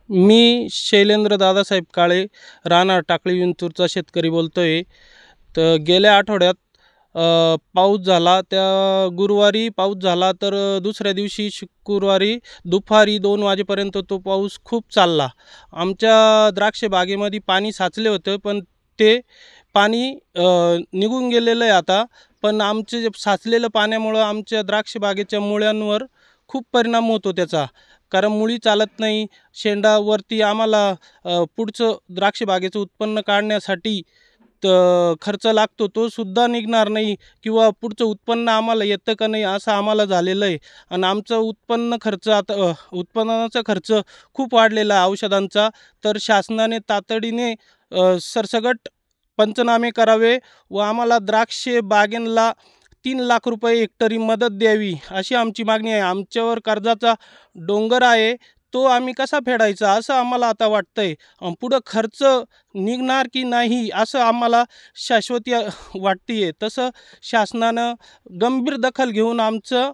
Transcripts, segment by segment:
मी शैलेंद्र दादासाहेब काळे, राहणार टाकळी विंचूरचा शेतकरी बोलतोय। तर गेल्या आठवड्यात पाऊस झाला, त्या गुरुवारी पाऊस झाला, तर दुसऱ्या दिवशी शुक्रवारी दुपारी 2 वाजेपर्यंत तो पाऊस खूप चालला। आमच्या द्राक्ष बागेमध्ये पाणी साचले होते, पण ते पाणी निघून गेलेलं आहे आता। पण आमचे जे साचलेलं पाण्यामुळं आमच्या द्राक्ष बागेच्या मुळ्यांवर खूप परिणाम होतो त्याचा, कारण मुळी चालत नाही। शेंडावरती आम्हाला पुढचं द्राक्ष बागेचं उत्पन्न काढण्यासाठी खर्च लागतो, तो सुद्धा निघणार नाही, किंवा पुढचं उत्पन्न आम्हाला येतं का नाही असं आम्हाला झालेलं आहे। आणि आमचं उत्पन्न खर्च आता उत्पन्नाचा खर्च खूप वाढलेला आहे औषधांचा। तर शासनाने तातडीने सरसकट पंचनामे करावे व आम्हाला द्राक्ष बागेंना 3 लाख रुपये हेक्टरी मदत द्यावी, अशी आमची मागणी आहे। आमच्यावर कर्जाचा डोंगर आहे, तो आम्ही कसा फेडायचा असं आम्हाला आता वाटतंय। पुढं खर्च निघणार की नाही असं आम्हाला शाश्वती वाटते। तसं शासनानं गंभीर दखल घेऊन आमचं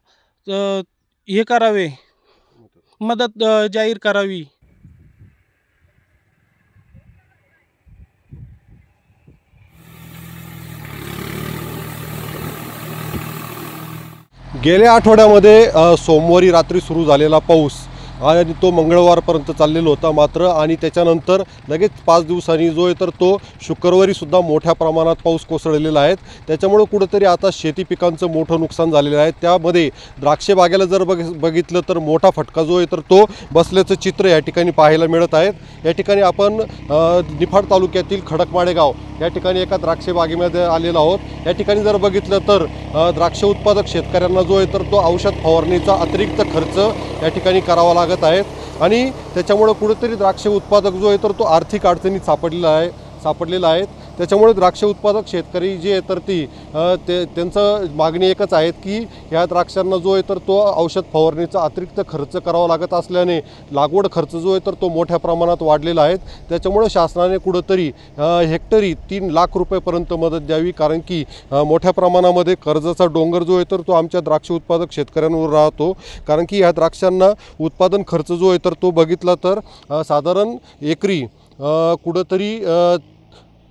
हे करावे, मदत जाहीर करावी। गेल्या आठवड्यामध्ये सोमवारी रात्री सुरू झालेला पाऊस आणि तो मंगळवारपर्यंत चाललेला होता मात्र, आणि त्याच्यानंतर लगेच 5 दिवसांनी जो आहे तर तो शुक्रवारीसुद्धा मोठ्या प्रमाणात पाऊस कोसळलेला आहे। त्याच्यामुळे कुठंतरी आता शेती पिकांचं मोठं नुकसान झालेलं आहे। त्यामध्ये द्राक्ष बागेला जर बघितलं तर मोठा फटका जो आहे तर तो बसल्याचं चित्र या ठिकाणी पाहायला मिळत आहे। या ठिकाणी आपण निफाड तालुक्यातील खडकमाळेगाव या ठिकाणी एका द्राक्ष बागेमध्ये आलेलो आहोत। या ठिकाणी जर बघितलं तर द्राक्ष उत्पादक शेतकऱ्यांना जो आहे तर तो औषध फवारणीचा अतिरिक्त खर्च या ठिकाणी करावा लागत आहे, आणि त्याच्यामुळे कुठेतरी द्राक्ष उत्पादक जो आहे तर तो आर्थिक अडचणीत सापडलेला आहे। त्याच्यामुळे द्राक्ष उत्पादक शेतकरी जे आहे तर त्यांचं मागणी एकच आहे की ह्या द्राक्षांना जो आहे तर तो औषध फवारणीचा अतिरिक्त खर्च करावा लागत असल्याने लागवड खर्च जो आहे तर तो मोठ्या प्रमाणात वाढलेला आहे। त्याच्यामुळे शासनाने कुठंतरी हेक्टरी 3 लाख रुपयेपर्यंत मदत द्यावी, कारण की मोठ्या प्रमाणामध्ये कर्जाचा डोंगर जो आहे तर तो आमच्या द्राक्ष उत्पादक शेतकऱ्यांवर राहतो। कारण की ह्या द्राक्षांना उत्पादन खर्च जो आहे तर तो बघितला तर साधारण एकरी कुठंतरी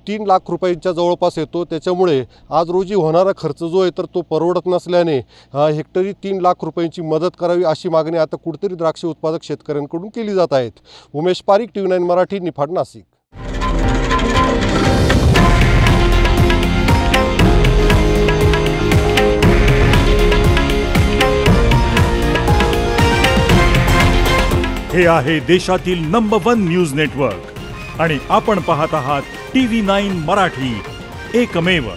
3 लाख रुपयांच्या जवळपास येतो। त्याच्यामुळे आज रोजी होणारा खर्च जो आहे तर तो परवडत नसल्याने हेक्टरी 3 लाख रुपयांची मदत करावी अशी मागणी आता कुठेतरी द्राक्ष उत्पादक शेतकऱ्यांकडून केली जात आहे। उमेश पारिक, TV9 मराठी, निफाड, नाशिक। हे आहे देशातील नंबर 1 न्यूज नेटवर्क आणि आपण पाहत आहात TV9 मराठी, एकमेव।